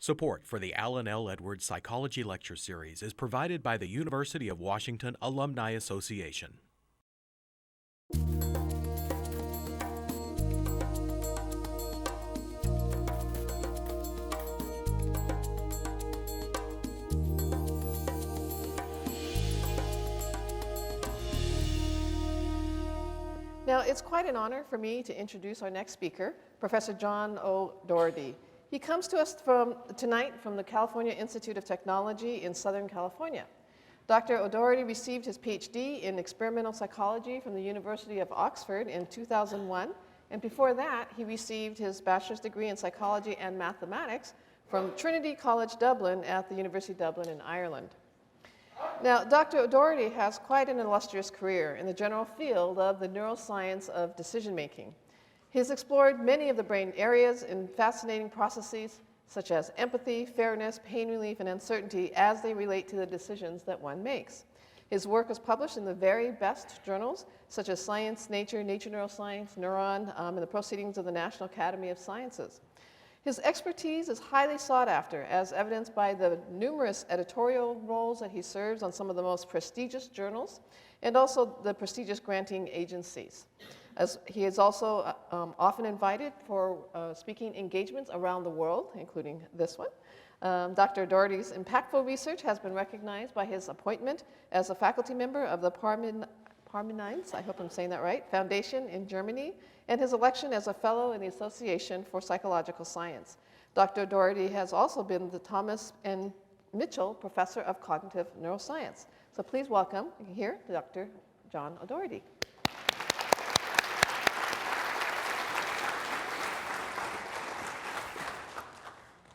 Support for the Alan L. Edwards Psychology Lecture Series is provided by the University of Washington Alumni Association. Now, it's quite an honor for me to introduce our next speaker, Professor John O. Doherty. He comes to us tonight from the California Institute of Technology in Southern California. Dr. O. Doherty received his Ph.D. in experimental psychology from the University of Oxford in 2001, and before that, he received his bachelor's degree in psychology and mathematics from Trinity College Dublin at the University of Dublin in Ireland. Now, Dr. O. Doherty has quite an illustrious career in the general field of the neuroscience of decision-making. He has explored many of the brain areas in fascinating processes such as empathy, fairness, pain relief, and uncertainty as they relate to the decisions that one makes. His work is published in the very best journals such as Science, Nature, Nature Neuroscience, Neuron, and the Proceedings of the National Academy of Sciences. His expertise is highly sought after, as evidenced by the numerous editorial roles that he serves on some of the most prestigious journals and also the prestigious granting agencies. As he is also often invited for speaking engagements around the world, including this one. Dr. Doherty's impactful research has been recognized by his appointment as a faculty member of the Parmenides, I hope I'm saying that right, Foundation in Germany, and his election as a fellow in the Association for Psychological Science. Dr. Doherty has also been the Thomas N. Mitchell Professor of Cognitive Neuroscience. So please welcome here Dr. John O. Doherty.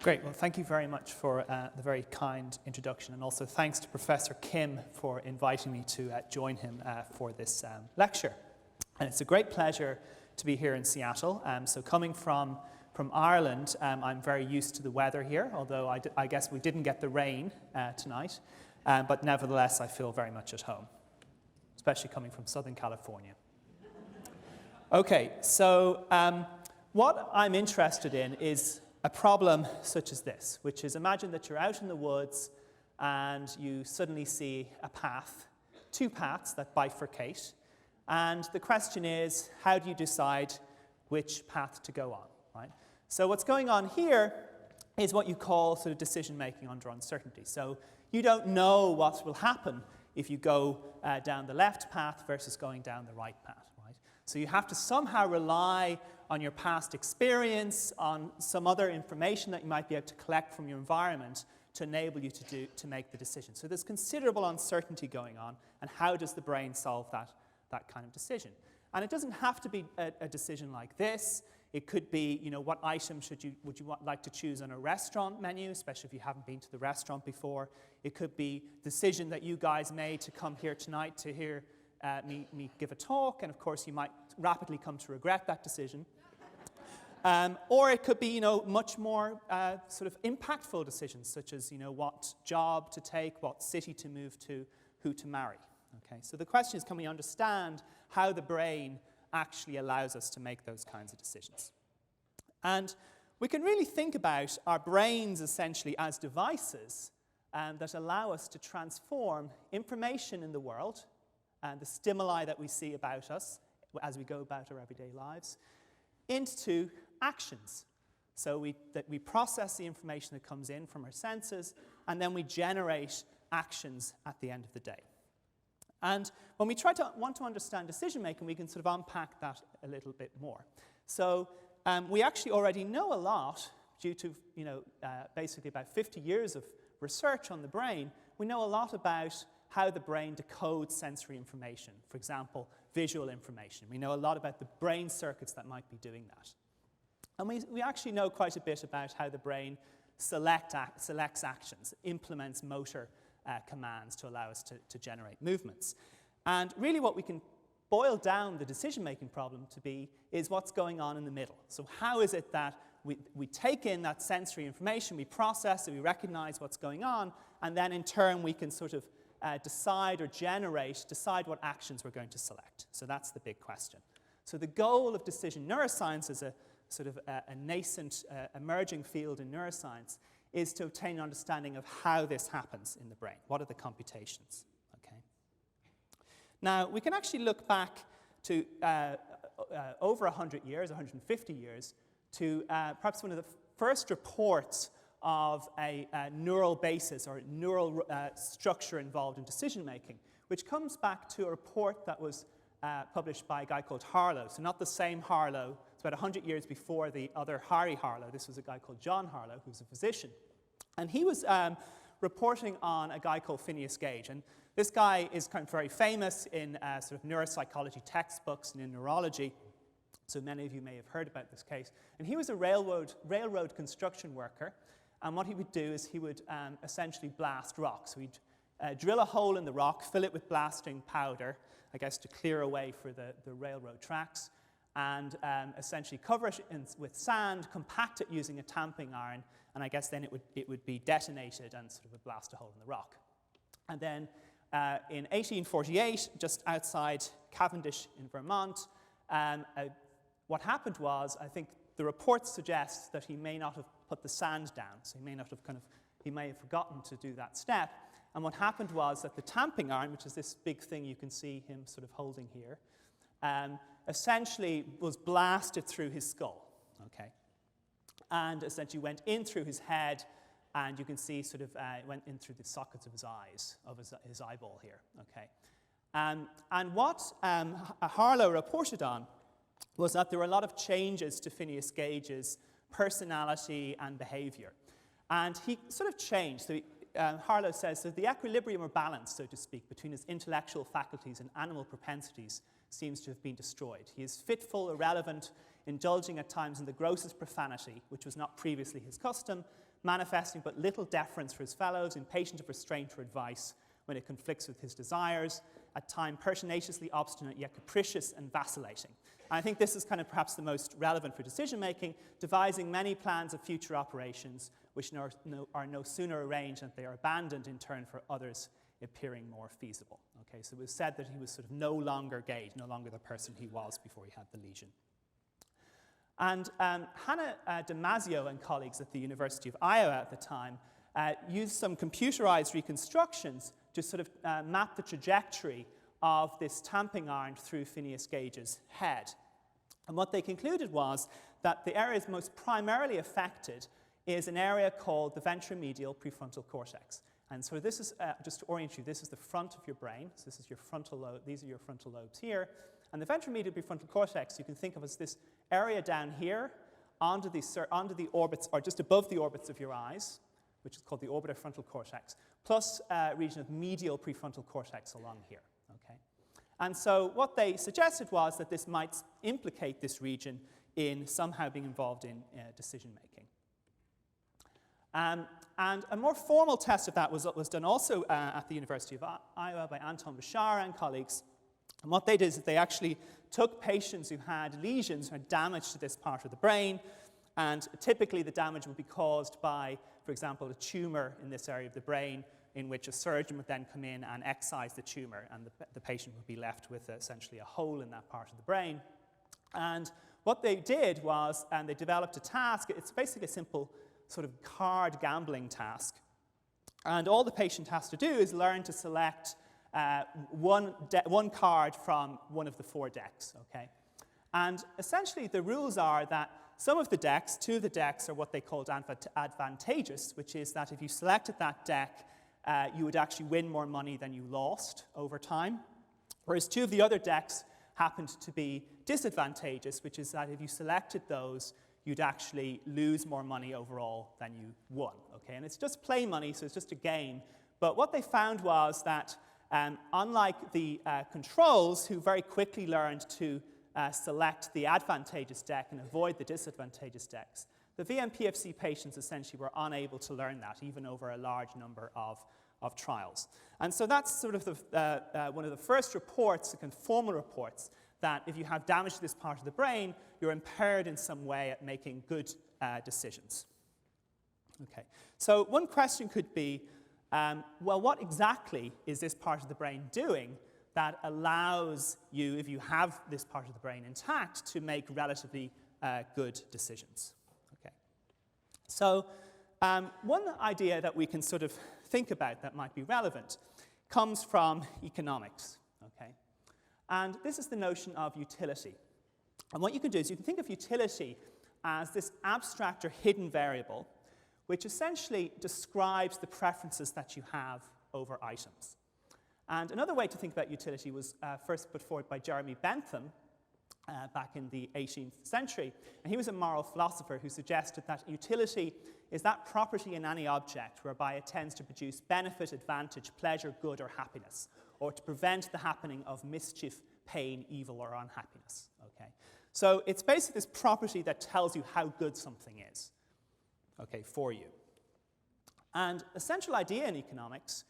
Great. Well, thank you very much for the very kind introduction, and also thanks to Professor Kim for inviting me to join him for this lecture. And it's a great pleasure to be here in Seattle. So coming from Ireland, I'm very used to the weather here, although I guess we didn't get the rain tonight. But nevertheless, I feel very much at home, especially coming from Southern California. Okay, so what I'm interested in is a problem such as this, which is imagine that you're out in the woods and you suddenly see a path, two paths that bifurcate, and the question is, how do you decide which path to go on, right? So what's going on here is what you call sort of decision-making under uncertainty. So you don't know what will happen if you go down the left path versus going down the right path, right? So you have to somehow rely on your past experience, on some other information that you might be able to collect from your environment to enable you to make the decision. So there's considerable uncertainty going on, and how does the brain solve that kind of decision? And it doesn't have to be a decision like this. It could be, what item would you like to choose on a restaurant menu, especially if you haven't been to the restaurant before. It could be the decision that you guys made to come here tonight to hear me give a talk, and of course you might rapidly come to regret that decision. Or it could be, much more sort of impactful decisions, such as, what job to take, what city to move to, who to marry. Okay, so the question is, can we understand how the brain actually allows us to make those kinds of decisions? And we can really think about our brains essentially as devices that allow us to transform information in the world and the stimuli that we see about us as we go about our everyday lives into actions. So we process the information that comes in from our senses, and then we generate actions at the end of the day. And when we want to understand decision-making, we can sort of unpack that a little bit more. So we actually already know a lot due to, basically about 50 years of research on the brain. We know a lot about how the brain decodes sensory information, for example, visual information. We know a lot about the brain circuits that might be doing that. And we actually know quite a bit about how the brain selects actions, implements motor commands to allow us to generate movements. And really what we can boil down the decision-making problem to be is what's going on in the middle. So how is it that we take in that sensory information, we process it, we recognize what's going on, and then in turn we can sort of decide what actions we're going to select. So that's the big question. So the goal of decision neuroscience as a sort of a nascent, emerging field in neuroscience is to obtain an understanding of how this happens in the brain. What are the computations? Okay. Now, we can actually look back to over 100 years, 150 years, to perhaps one of the first reports of a neural basis or neural structure involved in decision-making, which comes back to a report that was published by a guy called Harlow. So not the same Harlow. It's about 100 years before the other Harry Harlow. This was a guy called John Harlow, who's a physician. And he was reporting on a guy called Phineas Gage. And this guy is kind of very famous in sort of neuropsychology textbooks and in neurology. So many of you may have heard about this case. And he was a railroad construction worker. And what he would do is he would essentially blast rocks. So he'd drill a hole in the rock, fill it with blasting powder, I guess to clear a way for the railroad tracks, and essentially cover it with sand, compact it using a tamping iron, and I guess then it would be detonated and sort of would blast a hole in the rock. And then in 1848, just outside Cavendish in Vermont, what happened was, I think the report suggests that he may not have put the sand down, so he may have forgotten to do that step. And what happened was that the tamping iron, which is this big thing you can see him sort of holding here, essentially was blasted through his skull, okay? And essentially went in through his head, and you can see sort of went in through the sockets of his eyes, of his eyeball here, okay? And what Harlow reported on was that there were a lot of changes to Phineas Gage's personality and behavior. And he sort of changed. So Harlow says that the equilibrium or balance, so to speak, between his intellectual faculties and animal propensities seems to have been destroyed. He is fitful, irrelevant, indulging at times in the grossest profanity, which was not previously his custom, manifesting but little deference for his fellows, impatient of restraint or advice when it conflicts with his desires, at times pertinaciously obstinate, yet capricious and vacillating. And I think this is kind of perhaps the most relevant for decision-making, devising many plans of future operations, which are no sooner arranged than they are abandoned in turn for others appearing more feasible. Okay, so it was said that he was sort of no longer Gage, no longer the person he was before he had the lesion. And Hannah Damasio and colleagues at the University of Iowa at the time used some computerized reconstructions to sort of map the trajectory of this tamping iron through Phineas Gage's head. And what they concluded was that the areas most primarily affected is an area called the ventromedial prefrontal cortex. And so this is, just to orient you, this is the front of your brain. So this is your frontal lobe. These are your frontal lobes here. And the ventromedial prefrontal cortex you can think of as this area down here onto the orbits, or just above the orbits of your eyes, which is called the orbitofrontal cortex, plus a region of medial prefrontal cortex along here. Okay? And so what they suggested was that this might implicate this region in somehow being involved in decision-making. And a more formal test of that was done also at the University of Iowa by Anton Bashar and colleagues. And what they did is that they actually took patients who had lesions, who had damage to this part of the brain, and typically the damage would be caused by, for example, a tumor in this area of the brain, in which a surgeon would then come in and excise the tumor, and the patient would be left with essentially a hole in that part of the brain. And what they did was, and they developed a task, it's basically a simple sort of card gambling task. And all the patient has to do is learn to select one card from one of the 4 decks, okay? And essentially the rules are that some of the decks, 2 of the decks, are what they called advantageous, which is that if you selected that deck, you would actually win more money than you lost over time. Whereas 2 of the other decks happened to be disadvantageous, which is that if you selected those, you'd actually lose more money overall than you won, okay? And it's just play money, so it's just a game. But what they found was that unlike the controls, who very quickly learned to select the advantageous deck and avoid the disadvantageous decks, the VMPFC patients essentially were unable to learn that, even over a large number of trials. And so that's sort of one of the first reports, the formal reports, that if you have damage to this part of the brain, you're impaired in some way at making good decisions. Okay, so one question could be, well, what exactly is this part of the brain doing that allows you, if you have this part of the brain intact, to make relatively good decisions? Okay, so One idea that we can sort of think about that might be relevant comes from economics, okay? And this is the notion of utility. And what you can do is you can think of utility as this abstract or hidden variable which essentially describes the preferences that you have over items. And another way to think about utility was first put forward by Jeremy Bentham back in the 18th century. And he was a moral philosopher who suggested that utility is that property in any object whereby it tends to produce benefit, advantage, pleasure, good, or happiness, or to prevent the happening of mischief, pain, evil, or unhappiness. Okay? So it's basically this property that tells you how good something is, okay, for you. And a central idea in economics,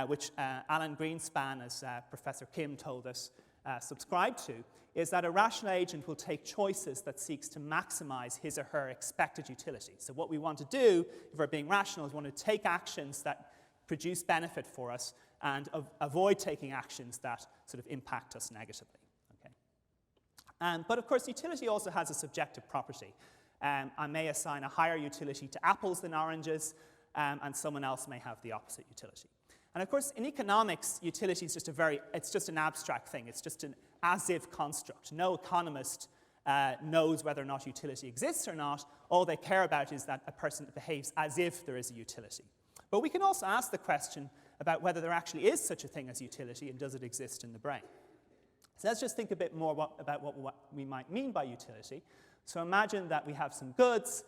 which Alan Greenspan, as Professor Kim told us, subscribed to, is that a rational agent will take choices that seeks to maximize his or her expected utility. So what we want to do, if we're being rational, is we want to take actions that produce benefit for us and avoid taking actions that sort of impact us negatively. Okay? But of course, utility also has a subjective property. I may assign a higher utility to apples than oranges, and someone else may have the opposite utility. And of course, in economics, utility is it's just an abstract thing. It's just an as-if construct. No economist knows whether or not utility exists or not. All they care about is that a person behaves as if there is a utility. But we can also ask the question about whether there actually is such a thing as utility, and does it exist in the brain? So let's just think a bit more about what we might mean by utility. So imagine that we have some goods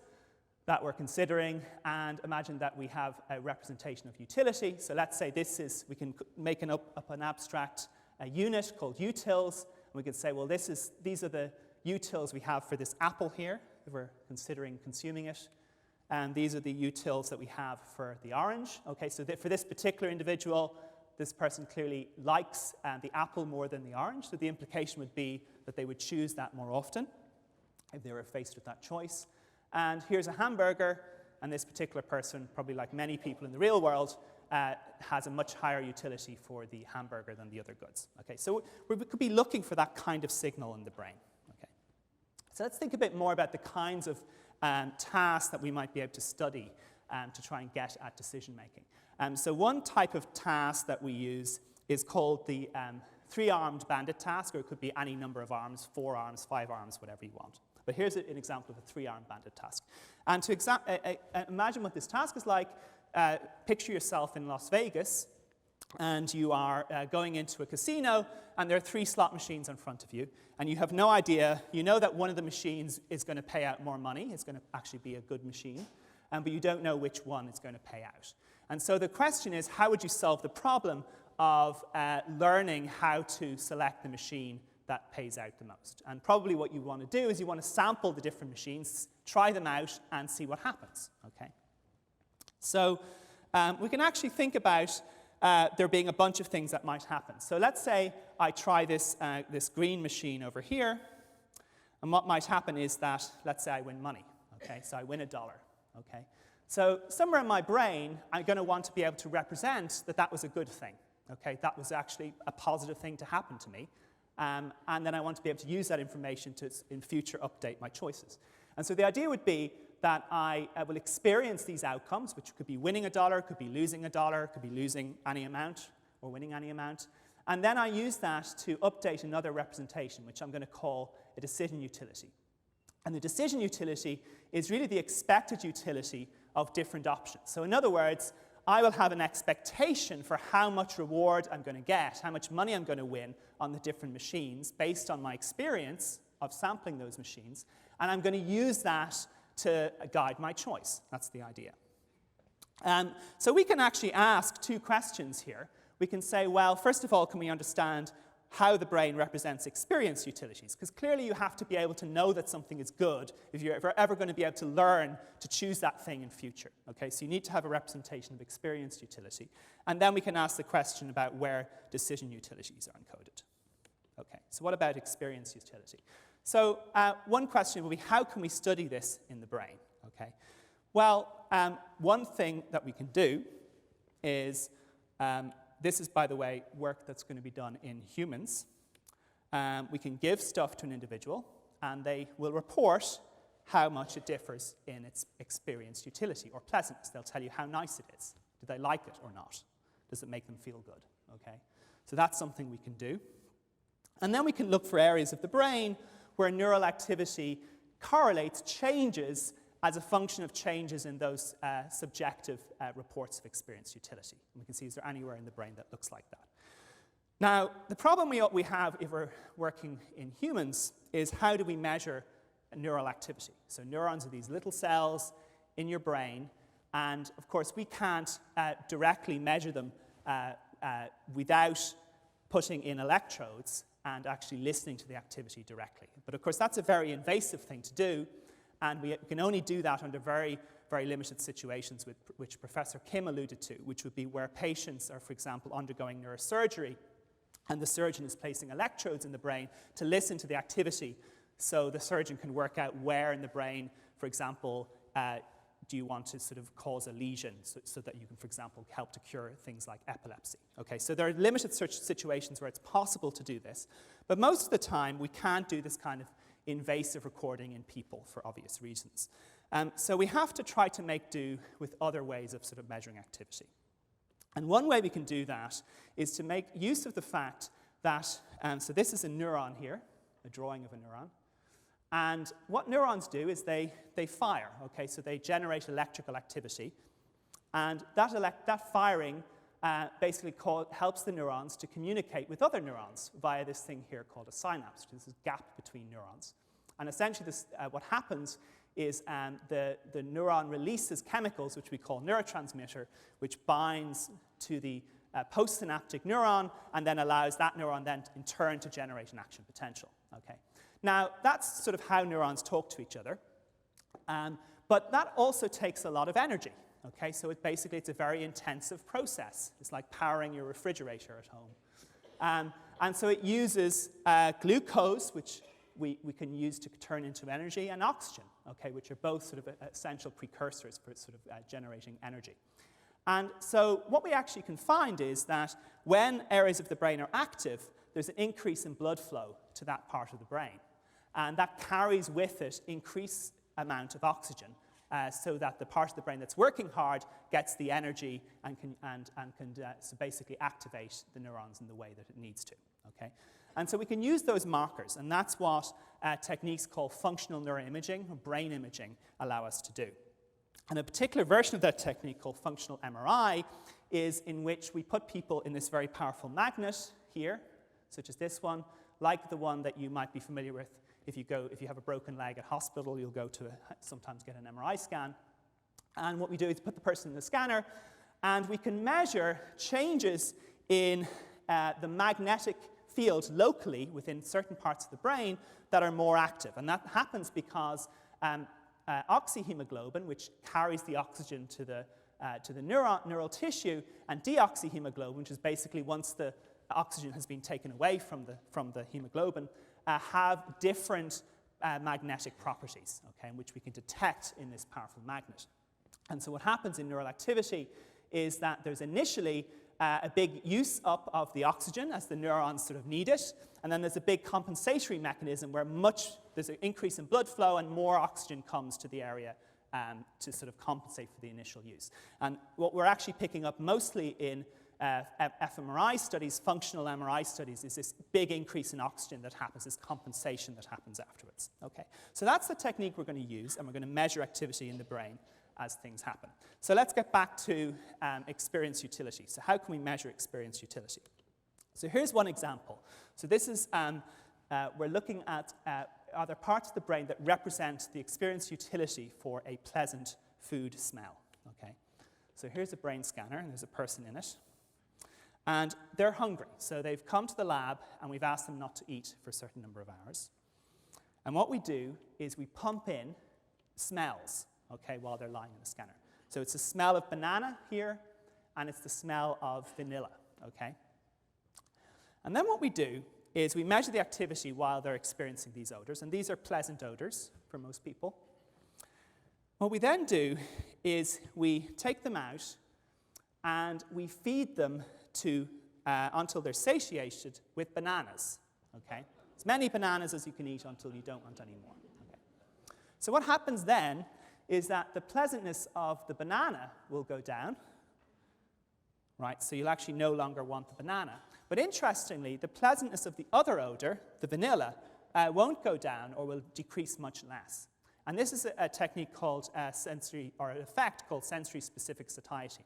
that we're considering, and imagine that we have a representation of utility. So let's say we can make up an abstract unit called utils, and we can say, well, these are the utils we have for this apple here, if we're considering consuming it, and these are the utils that we have for the orange. Okay, so for this particular individual, this person clearly likes the apple more than the orange, so the implication would be that they would choose that more often if they were faced with that choice. And here's a hamburger, and this particular person, probably like many people in the real world, has a much higher utility for the hamburger than the other goods. Okay, so we could be looking for that kind of signal in the brain. Okay, so let's think a bit more about the kinds of tasks that we might be able to study to try and get at decision making. So one type of task that we use is called the three-armed bandit task, or it could be any number of arms, 4 arms, 5 arms, whatever you want. But here's an example of a three-armed bandit task. And to imagine what this task is like, picture yourself in Las Vegas, and you are going into a casino, and there are 3 slot machines in front of you, and you have no idea. You know that one of the machines is going to pay out more money. It's going to actually be a good machine, but you don't know which one is going to pay out. And so the question is, how would you solve the problem of learning how to select the machine that pays out the most? And probably what you want to do is you want to sample the different machines, try them out, and see what happens. Okay? So we can actually think about there being a bunch of things that might happen. So let's say I try this green machine over here, and what might happen is that, let's say I win money. Okay? So I win $1. Okay? So somewhere in my brain, I'm going to want to be able to represent that that was a good thing. Okay? That was actually a positive thing to happen to me. And then I want to be able to use that information to, in future, update my choices. And so the idea would be that I will experience these outcomes, which could be winning $1, could be losing $1, could be losing any amount, or winning any amount. And then I use that to update another representation, which I'm going to call a decision utility. And the decision utility is really the expected utility of different options. So in other words, I will have an expectation for how much reward I'm going to get, how much money I'm going to win on the different machines based on my experience of sampling those machines, and I'm going to use that to guide my choice. That's the idea. So we can actually ask 2 questions here. We can say, well, first of all, can we understand how the brain represents experience utilities? Because clearly you have to be able to know that something is good if you're ever going to be able to learn to choose that thing in future. Okay, so you need to have a representation of experience utility. And then we can ask the question about where decision utilities are encoded. Okay, so what about experience utility? So one question will be, how can we study this in the brain? Okay, well, one thing that we can do is, this is, by the way, work that's going to be done in humans. We can give stuff to an individual, and they will report how much it differs in its experienced utility or pleasantness. They'll tell you how nice it is. Do they like it or not? Does it make them feel good? Okay? So that's something we can do. And then we can look for areas of the brain where neural activity correlates, changes as a function of changes in those subjective reports of experienced utility. And we can see, is there anywhere in the brain that looks like that? Now, the problem we have if we're working in humans is how do we measure neural activity? So neurons are these little cells in your brain, and of course we can't directly measure them without putting in electrodes and actually listening to the activity directly. But of course that's a very invasive thing to do, and we can only do that under very, very limited situations, which Professor Kim alluded to, which would be where patients are, for example, undergoing neurosurgery, and the surgeon is placing electrodes in the brain to listen to the activity, so the surgeon can work out where in the brain, for example, do you want to sort of cause a lesion so that you can, for example, help to cure things like epilepsy. Okay, so there are limited situations where it's possible to do this, but most of the time we can't do this kind of invasive recording in people for obvious reasons. So we have to try to make do with other ways of sort of measuring activity. And one way we can do that is to make use of the fact that, so this is a neuron here, a drawing of a neuron. And what neurons do is they fire, okay? So they generate electrical activity. And that firing basically helps the neurons to communicate with other neurons via this thing here called a synapse, which is this gap between neurons. And essentially what happens is the neuron releases chemicals, which we call neurotransmitter, which binds to the postsynaptic neuron and then allows that neuron then in turn to generate an action potential. Okay. Now, that's sort of how neurons talk to each other, but that also takes a lot of energy. Okay, so it's a very intensive process. It's like powering your refrigerator at home. And so it uses glucose, which we can use to turn into energy, and oxygen, okay, which are both sort of essential precursors for sort of generating energy. And so what we actually can find is that when areas of the brain are active, there's an increase in blood flow to that part of the brain. And that carries with it increased amount of oxygen, so that the part of the brain that's working hard gets the energy and can so basically activate the neurons in the way that it needs to. Okay? And so we can use those markers, and that's what techniques called functional neuroimaging or brain imaging allow us to do. And a particular version of that technique called functional MRI is in which we put people in this very powerful magnet here, such as this one, like the one that you might be familiar with. If you have a broken leg at hospital, you'll go to sometimes get an MRI scan. And what we do is put the person in the scanner, and we can measure changes in the magnetic field locally within certain parts of the brain that are more active. And that happens because oxyhemoglobin, which carries the oxygen to the neural tissue, and deoxyhemoglobin, which is basically once the oxygen has been taken away from the hemoglobin, have different magnetic properties, okay, which we can detect in this powerful magnet. And so what happens in neural activity is that there's initially a big use up of the oxygen as the neurons sort of need it, and then there's a big compensatory mechanism where there's an increase in blood flow and more oxygen comes to the area to sort of compensate for the initial use. And what we're actually picking up mostly in fMRI studies, functional MRI studies, is this big increase in oxygen that happens, this compensation that happens afterwards. Okay, so that's the technique we're going to use, and we're going to measure activity in the brain as things happen. So let's get back to experience utility. So how can we measure experience utility? So here's one example. So this is, we're looking at are there parts of the brain that represent the experience utility for a pleasant food smell. Okay, so here's a brain scanner, and there's a person in it. And they're hungry, so they've come to the lab, and we've asked them not to eat for a certain number of hours. And what we do is we pump in smells, okay, while they're lying in the scanner. So it's the smell of banana here, and it's the smell of vanilla, okay? And then what we do is we measure the activity while they're experiencing these odors, and these are pleasant odors for most people. What we then do is we take them out, and we feed them until they're satiated with bananas, okay? As many bananas as you can eat until you don't want any more. Okay? So what happens then is that the pleasantness of the banana will go down, right? So you'll actually no longer want the banana. But interestingly, the pleasantness of the other odor, the vanilla, won't go down or will decrease much less. And this is a technique called or an effect called sensory-specific satiety.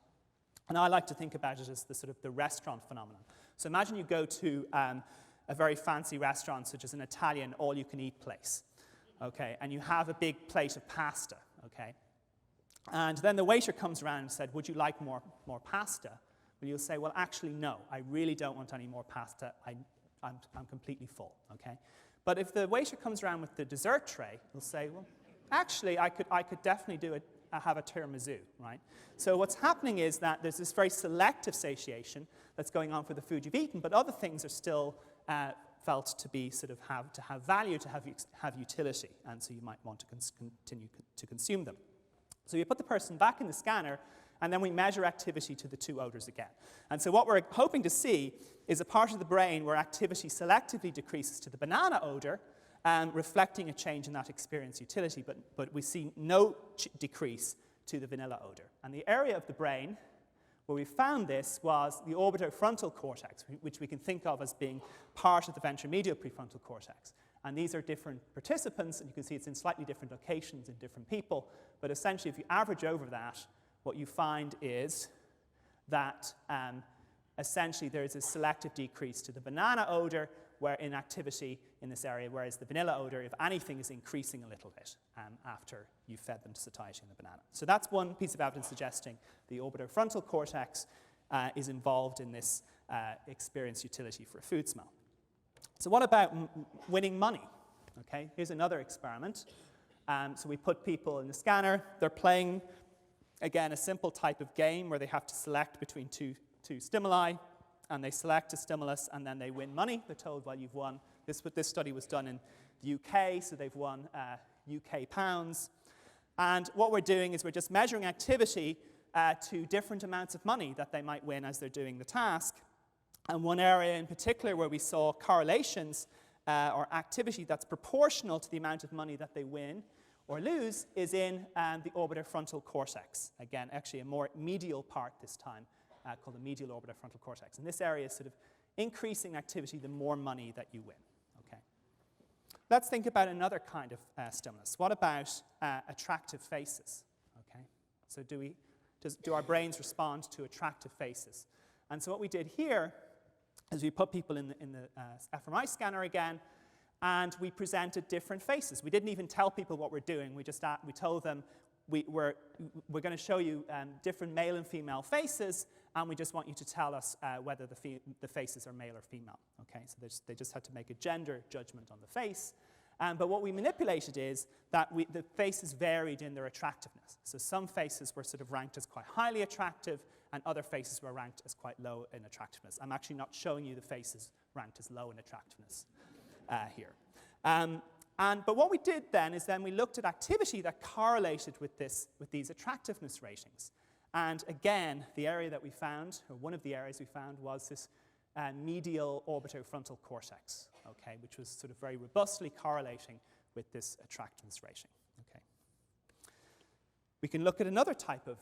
And I like to think about it as the sort of the restaurant phenomenon. So imagine you go to a very fancy restaurant, such as an Italian all-you-can-eat place, okay? And you have a big plate of pasta, okay? And then the waiter comes around and said, would you like more pasta? Well, you'll say, well, actually, no, I really don't want any more pasta. I'm completely full, okay? But if the waiter comes around with the dessert tray, you'll say, well, actually, I could definitely have a tiramisu, right? So what's happening is that there's this very selective satiation that's going on for the food you've eaten, but other things are still felt to be sort of have value, to have utility, and so you might want to continue to consume them. So you put the person back in the scanner, and then we measure activity to the two odors again. And so what we're hoping to see is a part of the brain where activity selectively decreases to the banana odor, reflecting a change in that experience utility, but we see no decrease to the vanilla odor. And the area of the brain where we found this was the orbitofrontal cortex, which we can think of as being part of the ventromedial prefrontal cortex. And these are different participants, and you can see it's in slightly different locations in different people. But essentially, if you average over that, what you find is that essentially there is a selective decrease to the banana odor where in activity in this area, whereas the vanilla odor, if anything, is increasing a little bit after you've fed them to satiety in the banana. So that's one piece of evidence suggesting the orbitofrontal cortex is involved in this experience utility for a food smell. So what about winning money? Okay, here's another experiment. So we put people in the scanner. They're playing, again, a simple type of game where they have to select between two stimuli, and they select a stimulus, and then they win money. They're told, well, you've won. This study was done in the UK, so they've won UK pounds. And what we're doing is we're just measuring activity to different amounts of money that they might win as they're doing the task. And one area in particular where we saw correlations or activity that's proportional to the amount of money that they win or lose is in the orbitofrontal cortex. Again, actually a more medial part this time, called the medial orbitofrontal cortex. And this area is sort of increasing activity the more money that you win. Okay. Let's think about another kind of stimulus. What about attractive faces? Okay. So do our brains respond to attractive faces? And so what we did here is we put people in the fMRI scanner again, and we presented different faces. We didn't even tell people what we're doing. We told them we're going to show you different male and female faces, and we just want you to tell us whether the faces are male or female. Okay, so they just had to make a gender judgment on the face. But what we manipulated is that the faces varied in their attractiveness. So some faces were sort of ranked as quite highly attractive, and other faces were ranked as quite low in attractiveness. I'm actually not showing you the faces ranked as low in attractiveness here. But what we did then is we looked at activity that correlated with these attractiveness ratings. And again, the area that we found, or one of the areas we found, was this medial orbitofrontal cortex, okay, which was sort of very robustly correlating with this attractiveness rating. Okay. We can look at another type of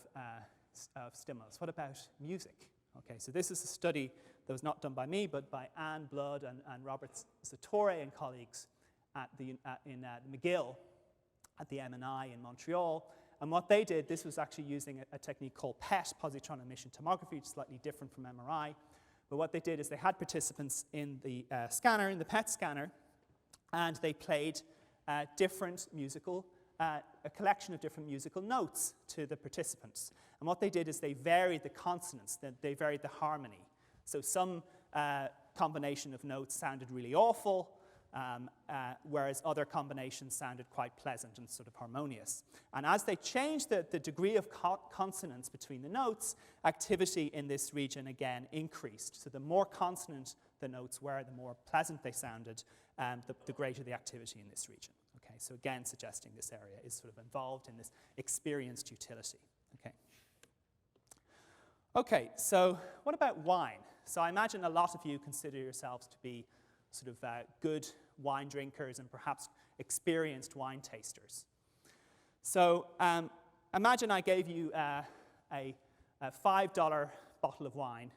stimulus. What about music? Okay, so this is a study that was not done by me, but by Anne Blood and Robert Zatorre and colleagues in McGill at the MNI in Montreal. And what they did, this was actually using a technique called PET, positron emission tomography, which is slightly different from MRI. But what they did is they had participants in the scanner, in the PET scanner, and they played a collection of different musical notes to the participants. And what they did is they varied the consonants, they varied the harmony. So some combination of notes sounded really awful, whereas other combinations sounded quite pleasant and sort of harmonious. And as they changed the degree of consonance between the notes, activity in this region again increased. So the more consonant the notes were, the more pleasant they sounded, the greater the activity in this region. Okay, so again suggesting this area is sort of involved in this experienced utility. Okay. Okay, so what about wine? So I imagine a lot of you consider yourselves to be sort of good wine drinkers and perhaps experienced wine tasters. So imagine I gave you a $5 bottle of wine,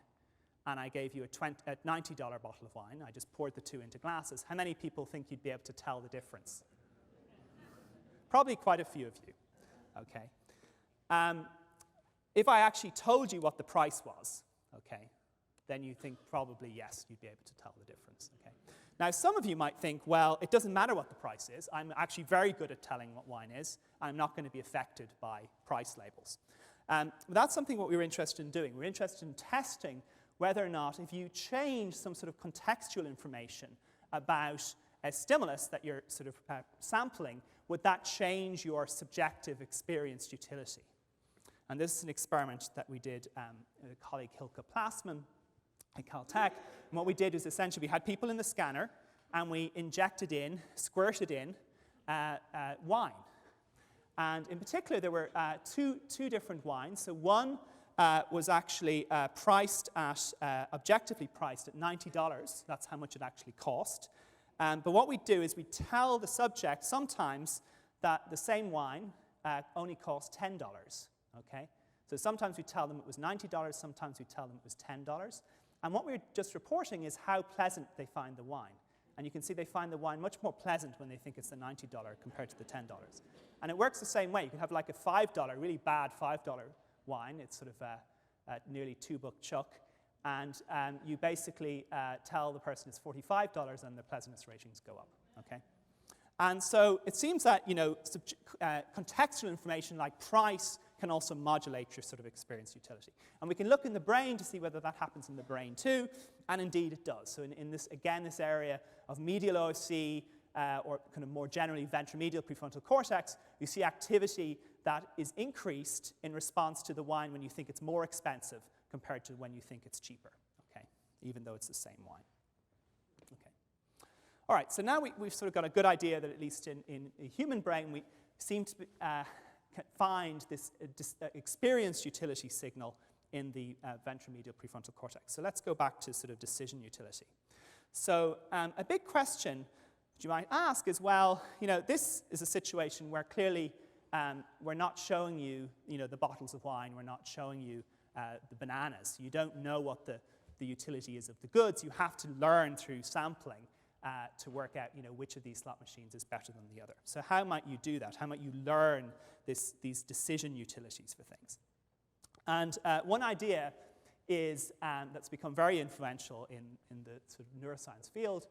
and I gave you a $90 bottle of wine. I just poured the two into glasses. How many people think you'd be able to tell the difference? Probably quite a few of you. Okay. If I actually told you what the price was, okay, then you think probably, yes, you'd be able to tell the difference. Okay. Now, some of you might think, well, it doesn't matter what the price is. I'm actually very good at telling what wine is. I'm not going to be affected by price labels. But that's something what we were interested in doing. We're interested in testing whether or not if you change some sort of contextual information about a stimulus that you're sort of sampling, would that change your subjective experienced utility? And this is an experiment that we did with a colleague, Hilke Plasman, at Caltech. And what we did is essentially we had people in the scanner, and we squirted in wine. And in particular, there were two different wines. So one was actually objectively priced at $90. That's how much it actually cost. But what we do is we tell the subject sometimes that the same wine only costs $10. Okay? So sometimes we tell them it was $90, sometimes we tell them it was $10. And what we're just reporting is how pleasant they find the wine. And you can see they find the wine much more pleasant when they think it's the $90 compared to the $10. And it works the same way. You can have like a $5, really bad $5 wine. It's sort of nearly $2 chuck. And you basically tell the person it's $45 and the pleasantness ratings go up. Okay? And so it seems that, contextual information like price can also modulate your sort of experience utility. And we can look in the brain to see whether that happens in the brain too, and indeed it does. So in this, again, this area of medial OSC, or kind of more generally ventromedial prefrontal cortex, you see activity that is increased in response to the wine when you think it's more expensive compared to when you think it's cheaper, okay, even though it's the same wine. Okay. All right, so now we've sort of got a good idea that at least in a human brain, we seem to find this experienced utility signal in the ventromedial prefrontal cortex. So let's go back to sort of decision utility. So a big question that you might ask is, well, this is a situation where clearly we're not showing you, the bottles of wine. We're not showing you the bananas. You don't know what the utility is of the goods. You have to learn through sampling to work out, which of these slot machines is better than the other. So how might you do that? How might you learn these decision utilities for things? And one idea is that's become very influential in the sort of neuroscience field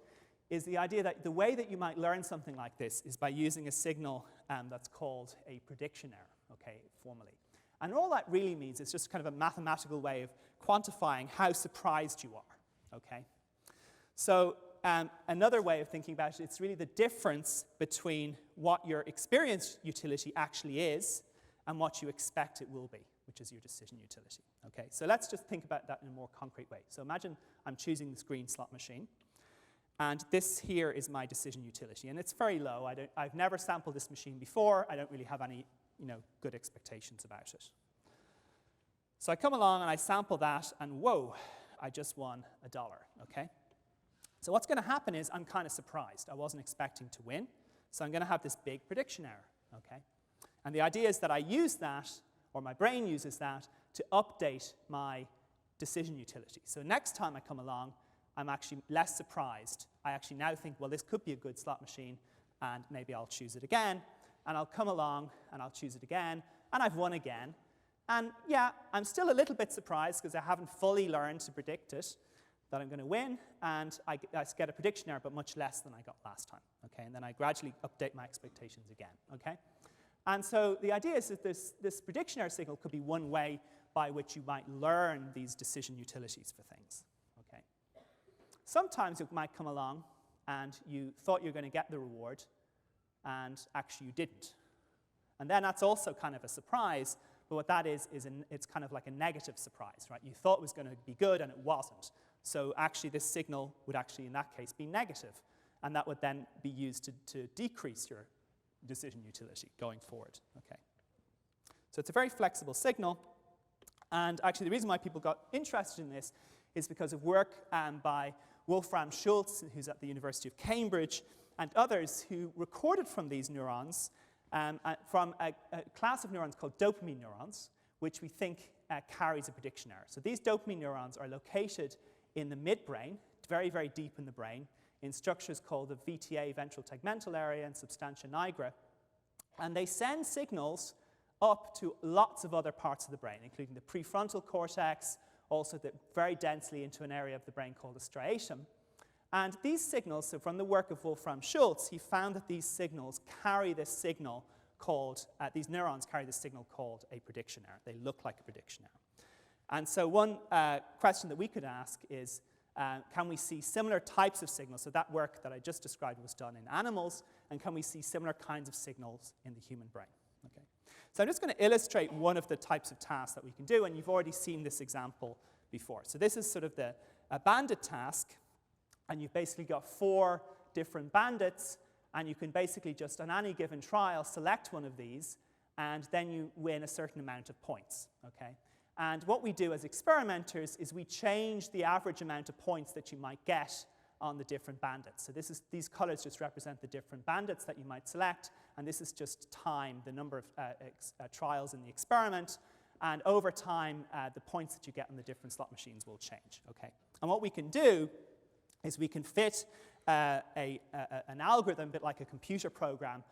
is the idea that the way that you might learn something like this is by using a signal that's called a prediction error, okay, formally. And all that really means is just kind of a mathematical way of quantifying how surprised you are, okay? So another way of thinking about it, it's really the difference between what your experience utility actually is and what you expect it will be, which is your decision utility, okay? So let's just think about that in a more concrete way. So imagine I'm choosing this green slot machine, and this here is my decision utility, and it's very low. I've never sampled this machine before. I don't really have any good expectations about it. So I come along and I sample that, and whoa, I just won $1, okay? So what's going to happen is I'm kind of surprised. I wasn't expecting to win, so I'm going to have this big prediction error, okay? And the idea is that I use that, or my brain uses that, to update my decision utility. So next time I come along, I'm actually less surprised. I actually now think, well, this could be a good slot machine, and maybe I'll choose it again. And I'll come along, and I'll choose it again, and I've won again. And yeah, I'm still a little bit surprised because I haven't fully learned to predict it, that I'm going to win, and I get a prediction error, but much less than I got last time. Okay, and then I gradually update my expectations again. Okay, and so the idea is that this prediction error signal could be one way by which you might learn these decision utilities for things. Okay, sometimes it might come along, and you thought you were going to get the reward, and actually you didn't. And then that's also kind of a surprise, but what that is it's kind of like a negative surprise, right? You thought it was going to be good, and it wasn't. So actually this signal would actually, in that case, be negative, and that would then be used to decrease your decision utility going forward, okay? So it's a very flexible signal, and actually the reason why people got interested in this is because of work by Wolfram Schultz, who's at the University of Cambridge, and others who recorded from these neurons from a class of neurons called dopamine neurons, which we think carries a prediction error. So these dopamine neurons are located in the midbrain, very, very deep in the brain, in structures called the VTA, ventral tegmental area, and substantia nigra. And they send signals up to lots of other parts of the brain, including the prefrontal cortex, also very densely into an area of the brain called the striatum. And these signals, so from the work of Wolfram Schultz, he found that these signals carry this signal called, these neurons carry this signal called a prediction error. They look like a prediction error. And so one question that we could ask is, can we see similar types of signals? So that work that I just described was done in animals, and can we see similar kinds of signals in the human brain? Okay. So I'm just going to illustrate one of the types of tasks that we can do, and you've already seen this example before. So this is sort of the bandit task, and you've basically got 4 different bandits, and you can basically just, on any given trial, select one of these, and then you win a certain amount of points. Okay? And what we do as experimenters is we change the average amount of points that you might get on the different bandits. So these colors just represent the different bandits that you might select, and this is just time, the number of trials in the experiment, and over time, the points that you get on the different slot machines will change. Okay? And what we can do is we can fit an algorithm, a bit like a computer program,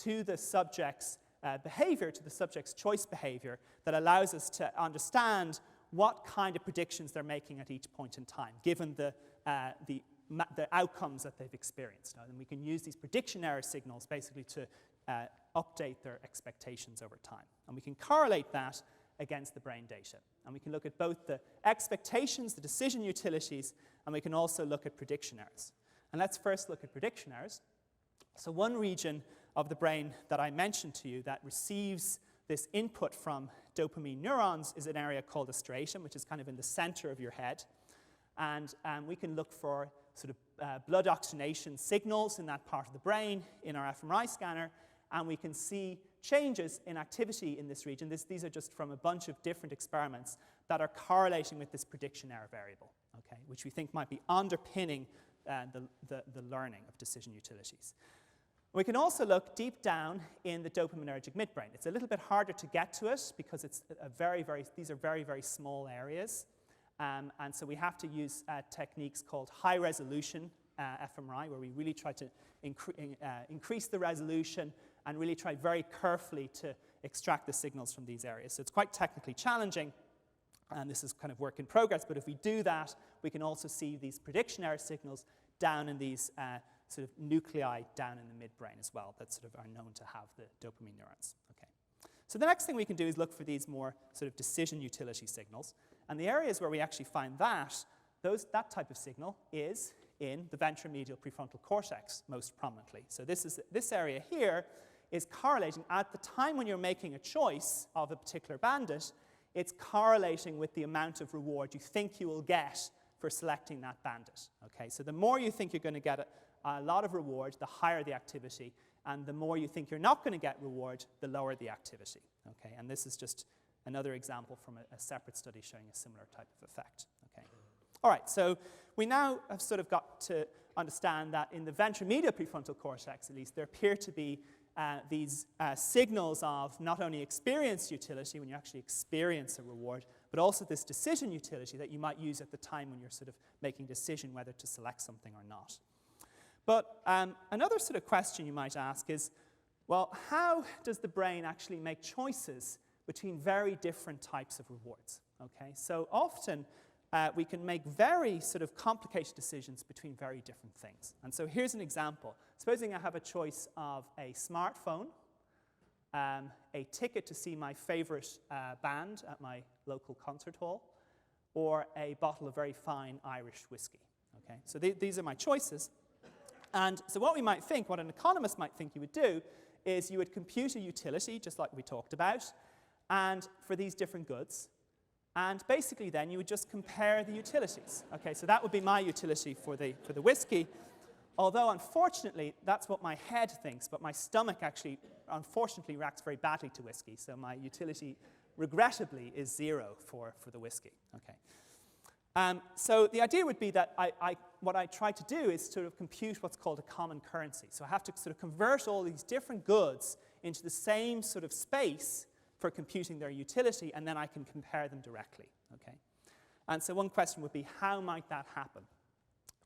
to the subject's behavior, to the subject's choice behavior, that allows us to understand what kind of predictions they're making at each point in time, given the outcomes that they've experienced. And we can use these prediction error signals basically to update their expectations over time. And we can correlate that against the brain data. And we can look at both the expectations, the decision utilities, and we can also look at prediction errors. And let's first look at prediction errors. So one region of the brain that I mentioned to you that receives this input from dopamine neurons is an area called the striatum, which is kind of in the center of your head. And we can look for sort of blood oxygenation signals in that part of the brain in our fMRI scanner, and we can see changes in activity in this region. These are just from a bunch of different experiments that are correlating with this prediction error variable, okay, which we think might be underpinning the learning of decision utilities. We can also look deep down in the dopaminergic midbrain. It's a little bit harder to get to it because it's these are very, very small areas. And so we have to use techniques called high-resolution fMRI, where we really try to increase the resolution and really try very carefully to extract the signals from these areas. So it's quite technically challenging, and this is kind of work in progress. But if we do that, we can also see these prediction error signals down in these sort of nuclei down in the midbrain as well that sort of are known to have the dopamine neurons. Okay. So the next thing we can do is look for these more sort of decision utility signals. And the areas where we actually find that type of signal is in the ventromedial prefrontal cortex most prominently. So this area here is correlating at the time when you're making a choice of a particular bandit, it's correlating with the amount of reward you think you will get for selecting that bandit. Okay? So the more you think you're going to get a lot of reward, the higher the activity, and the more you think you're not going to get reward, the lower the activity. Okay? And this is just another example from a separate study showing a similar type of effect. Okay? All right, so we now have sort of got to understand that in the ventromedial prefrontal cortex, at least, there appear to be these signals of not only experience utility when you actually experience a reward, but also this decision utility that you might use at the time when you're sort of making a decision whether to select something or not. But another sort of question you might ask is, well, how does the brain actually make choices between very different types of rewards? Okay, so often we can make very sort of complicated decisions between very different things. And so here's an example. Supposing I have a choice of a smartphone, a ticket to see my favorite band at my local concert hall, or a bottle of very fine Irish whiskey. Okay, so these are my choices. And so what an economist might think you would do, is you would compute a utility, just like we talked about, and for these different goods. And basically then you would just compare the utilities. Okay, so that would be my utility for the whiskey. Although unfortunately, that's what my head thinks, but my stomach actually, unfortunately, reacts very badly to whiskey. So my utility, regrettably, is 0 for the whiskey. Okay. So the idea would be that what I try to do is sort of compute what's called a common currency. So I have to sort of convert all these different goods into the same sort of space for computing their utility, and then I can compare them directly. Okay? And so one question would be, how might that happen?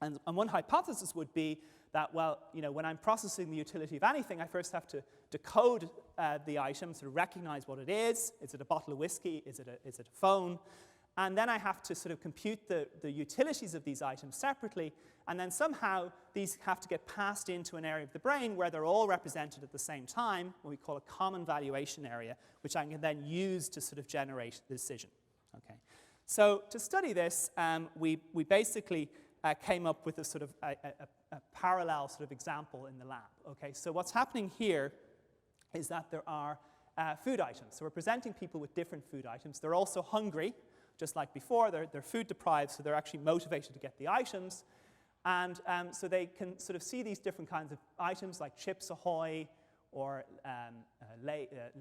And one hypothesis would be that, well, when I'm processing the utility of anything, I first have to decode the item, sort of recognize what it is. Is it a bottle of whiskey? Is it a phone? And then I have to sort of compute the utilities of these items separately, and then somehow these have to get passed into an area of the brain where they're all represented at the same time, what we call a common valuation area, which I can then use to sort of generate the decision. Okay. So to study this, we basically came up with a sort of a parallel sort of example in the lab. Okay. So what's happening here is that there are food items. So we're presenting people with different food items. They're also hungry. Just like before, they're food deprived, so they're actually motivated to get the items. And so they can sort of see these different kinds of items like Chips Ahoy or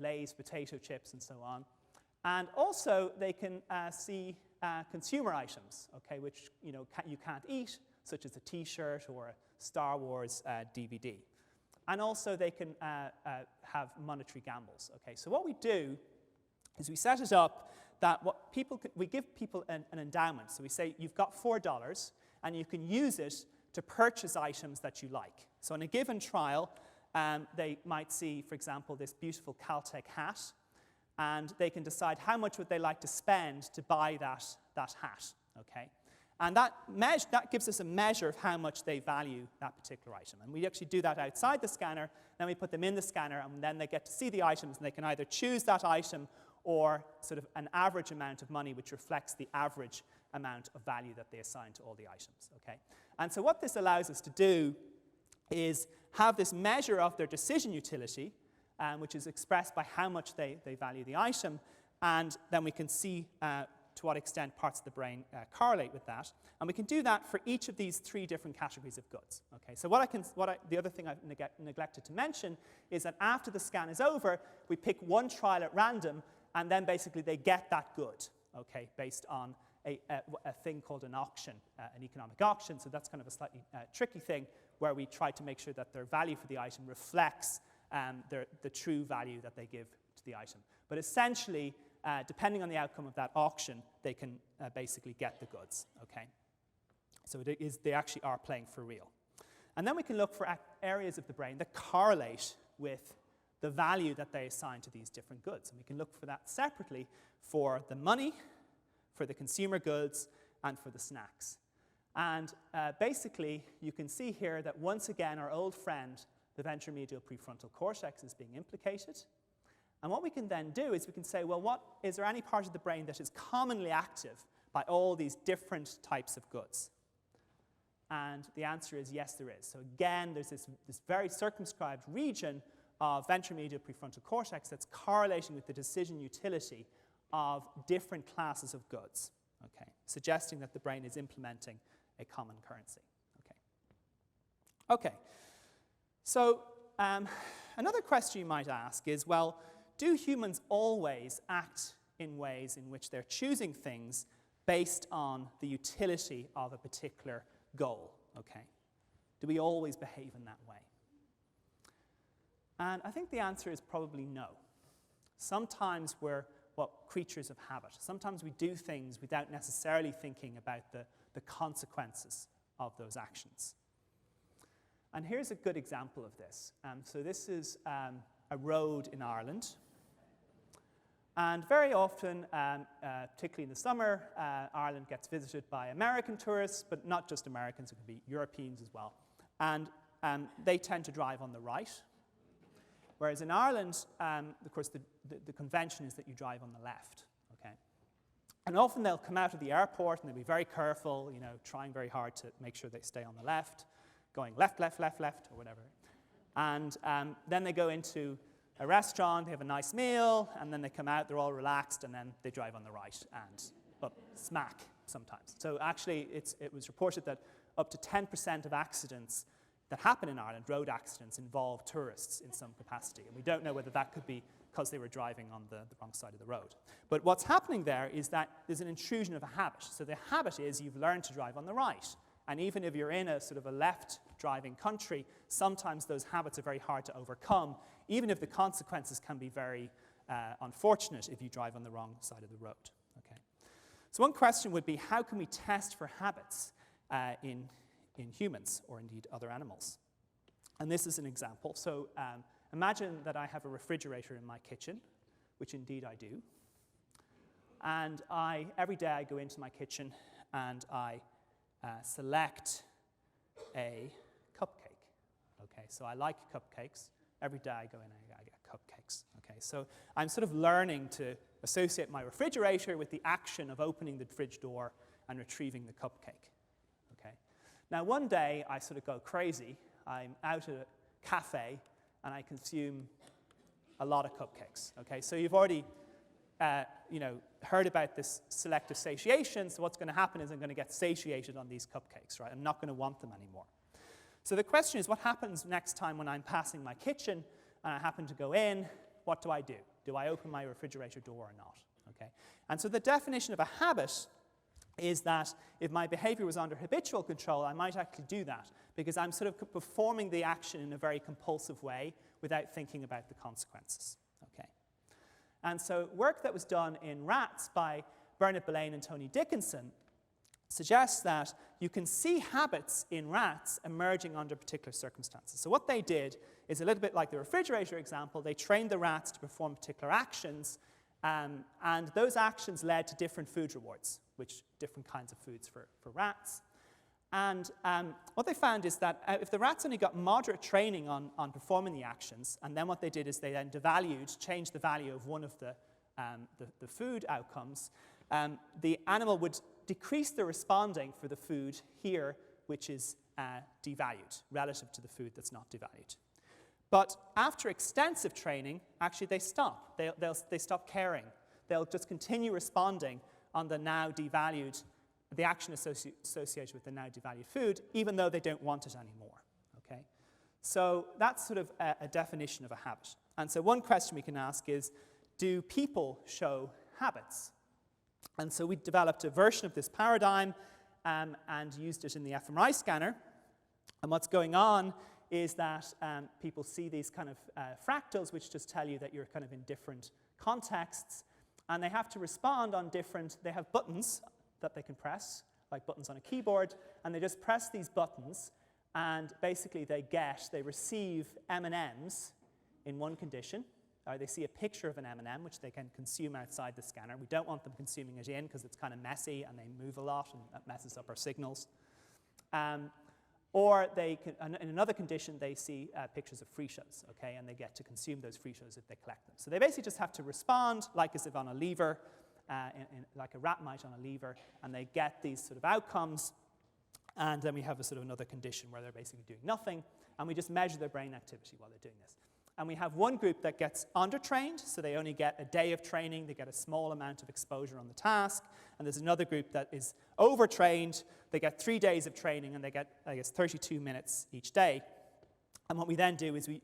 Lay's potato chips and so on. And also they can see consumer items, okay, which you can't eat, such as a T-shirt or a Star Wars DVD. And also they can have monetary gambles. Okay, so what we do is we set it up that we give people an endowment. So we say, you've got $4, and you can use it to purchase items that you like. So in a given trial, they might see, for example, this beautiful Caltech hat, and they can decide how much would they like to spend to buy that hat. Okay? And that gives us a measure of how much they value that particular item. And we actually do that outside the scanner, then we put them in the scanner, and then they get to see the items, and they can either choose that item or sort of an average amount of money which reflects the average amount of value that they assign to all the items. Okay? And so what this allows us to do is have this measure of their decision utility, which is expressed by how much they value the item, and then we can see to what extent parts of the brain correlate with that. And we can do that for each of these three different categories of goods. Okay? So the other thing I've neglected to mention is that after the scan is over, we pick one trial at random, and then basically they get that good, okay, based on a thing called an auction, an economic auction. So that's kind of a slightly tricky thing where we try to make sure that their value for the item reflects the true value that they give to the item. But essentially, depending on the outcome of that auction, they can basically get the goods, okay? So they actually are playing for real. And then we can look for areas of the brain that correlate with the value that they assign to these different goods. And we can look for that separately for the money, for the consumer goods, and for the snacks. And basically, you can see here that once again, our old friend, the ventromedial prefrontal cortex, is being implicated. And what we can then do is we can say, well, is there any part of the brain that is commonly active by all these different types of goods? And the answer is yes, there is. So again, there's this very circumscribed region of ventromedial prefrontal cortex that's correlating with the decision utility of different classes of goods, okay, suggesting that the brain is implementing a common currency. Okay, so another question you might ask is, well, do humans always act in ways in which they're choosing things based on the utility of a particular goal? Okay, do we always behave in that way? And I think the answer is probably no. Sometimes we're creatures of habit. Sometimes we do things without necessarily thinking about the consequences of those actions. And here's a good example of this. So this is a road in Ireland. And very often, particularly in the summer, Ireland gets visited by American tourists, but not just Americans, it could be Europeans as well. And they tend to drive on the right. Whereas in Ireland, of course, the convention is that you drive on the left, okay? And often they'll come out of the airport and they'll be very careful, trying very hard to make sure they stay on the left, going left, left, left, left, or whatever. And then they go into a restaurant, they have a nice meal, and then they come out, they're all relaxed, and then they drive on the right and smack sometimes. So actually, it was reported that up to 10% of accidents that happen in Ireland, road accidents, involve tourists in some capacity. And we don't know whether that could be because they were driving on the wrong side of the road. But what's happening there is that there's an intrusion of a habit. So the habit is you've learned to drive on the right. And even if you're in a sort of a left-driving country, sometimes those habits are very hard to overcome, even if the consequences can be very unfortunate if you drive on the wrong side of the road. Okay. So one question would be, how can we test for habits in humans or indeed other animals? And this is an example. So imagine that I have a refrigerator in my kitchen, which indeed I do. And every day I go into my kitchen and I select a cupcake. Okay, so I like cupcakes. Every day I go in and I get cupcakes. Okay, so I'm sort of learning to associate my refrigerator with the action of opening the fridge door and retrieving the cupcake. Okay. Now one day I sort of go crazy. I'm out at a cafe and I consume a lot of cupcakes. Okay, so you've already heard about this selective satiation. So what's going to happen is I'm going to get satiated on these cupcakes, right? I'm not going to want them anymore. So the question is, what happens next time when I'm passing my kitchen and I happen to go in? What do I do? Do I open my refrigerator door or not? Okay. And so the definition of a habit is that if my behavior was under habitual control, I might actually do that because I'm sort of performing the action in a very compulsive way without thinking about the consequences. Okay. And so work that was done in rats by Bernard Belain and Tony Dickinson suggests that you can see habits in rats emerging under particular circumstances. So what they did is a little bit like the refrigerator example. They trained the rats to perform particular actions, and those actions led to different food rewards, which different kinds of foods for rats. And what they found is that if the rats only got moderate training on performing the actions, and then what they did is they then changed the value of one of the food outcomes, the animal would decrease the responding for the food here, which is devalued relative to the food that's not devalued. But after extensive training, actually they stop. They stop caring. They'll just continue responding on the now devalued, the action associated with the now devalued food, even though they don't want it anymore. Okay? So that's sort of a definition of a habit. And so one question we can ask is, do people show habits? And so we developed a version of this paradigm and used it in the fMRI scanner. And what's going on is that people see these kind of fractals, which just tell you that you're kind of in different contexts. And they have to respond on they have buttons that they can press, like buttons on a keyboard. And they just press these buttons. And basically they receive M&Ms in one condition. They see a picture of an M&M, which they can consume outside the scanner. We don't want them consuming it in because it's kind of messy and they move a lot and that messes up our signals. Or they can, in another condition, they see pictures of fritos, okay, and they get to consume those fritos if they collect them. So they basically just have to respond like as if on a lever, like a rat might on a lever, and they get these sort of outcomes. And then we have a sort of another condition where they're basically doing nothing, and we just measure their brain activity while they're doing this. And we have one group that gets undertrained, so they only get a day of training, they get a small amount of exposure on the task. And there's another group that is overtrained, they get 3 days of training, and they get, 32 minutes each day. And what we then do is we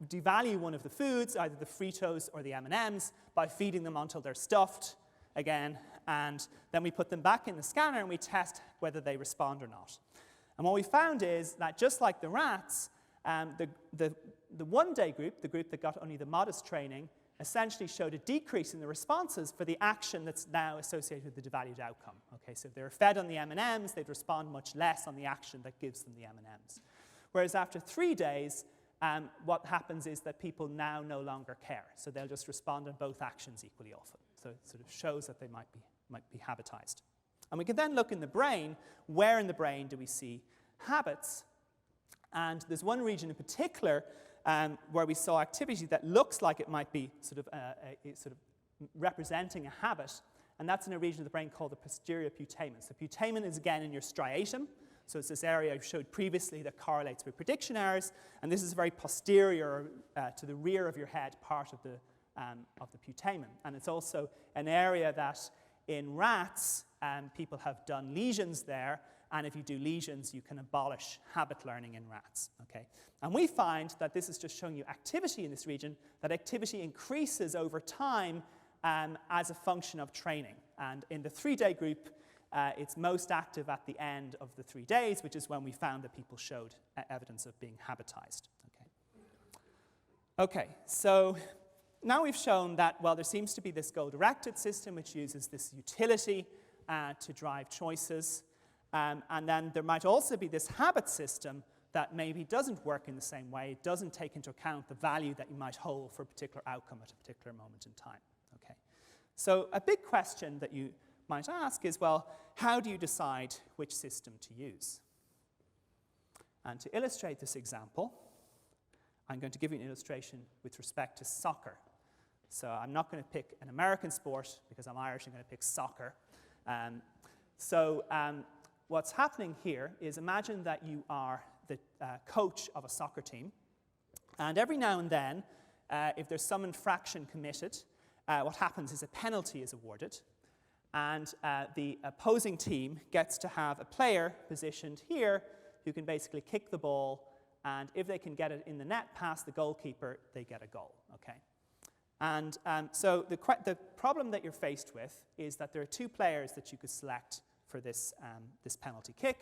devalue one of the foods, either the Fritos or the M&Ms, by feeding them until they're stuffed again. And then we put them back in the scanner and we test whether they respond or not. And what we found is that just like the rats, the one-day group, the group that got only the modest training, essentially showed a decrease in the responses for the action that's now associated with the devalued outcome. Okay, so if they were fed on the M&Ms, they'd respond much less on the action that gives them the M&Ms. Whereas after 3 days, what happens is that people now no longer care. So they'll just respond on both actions equally often. So it sort of shows that they might be habitized. And we can then look in the brain. Where in the brain do we see habits? And there's one region in particular where we saw activity that looks like it might be sort of representing a habit, and that's in a region of the brain called the posterior putamen. So putamen is again in your striatum, so it's this area I showed previously that correlates with prediction errors, and this is a very posterior to the rear of your head part of the putamen. And it's also an area that in rats, people have done lesions there, and if you do lesions, you can abolish habit learning in rats. Okay? And we find that this is just showing you activity in this region, that activity increases over time as a function of training. And in the 3-day group, it's most active at the end of the 3 days, which is when we found that people showed evidence of being habitized. Okay? Okay, so now we've shown that, well, there seems to be this goal-directed system which uses this utility to drive choices. And then there might also be this habit system that maybe doesn't work in the same way. It doesn't take into account the value that you might hold for a particular outcome at a particular moment in time. Okay. So a big question that you might ask is, well, how do you decide which system to use? And to illustrate this example, I'm going to give you an illustration with respect to soccer. So I'm not going to pick an American sport because I'm Irish. I'm going to pick soccer. What's happening here is, imagine that you are the coach of a soccer team, and every now and then, if there's some infraction committed, what happens is a penalty is awarded, and the opposing team gets to have a player positioned here who can basically kick the ball, and if they can get it in the net past the goalkeeper, they get a goal. Okay. And so the problem that you're faced with is that there are two players that you could select for this penalty kick.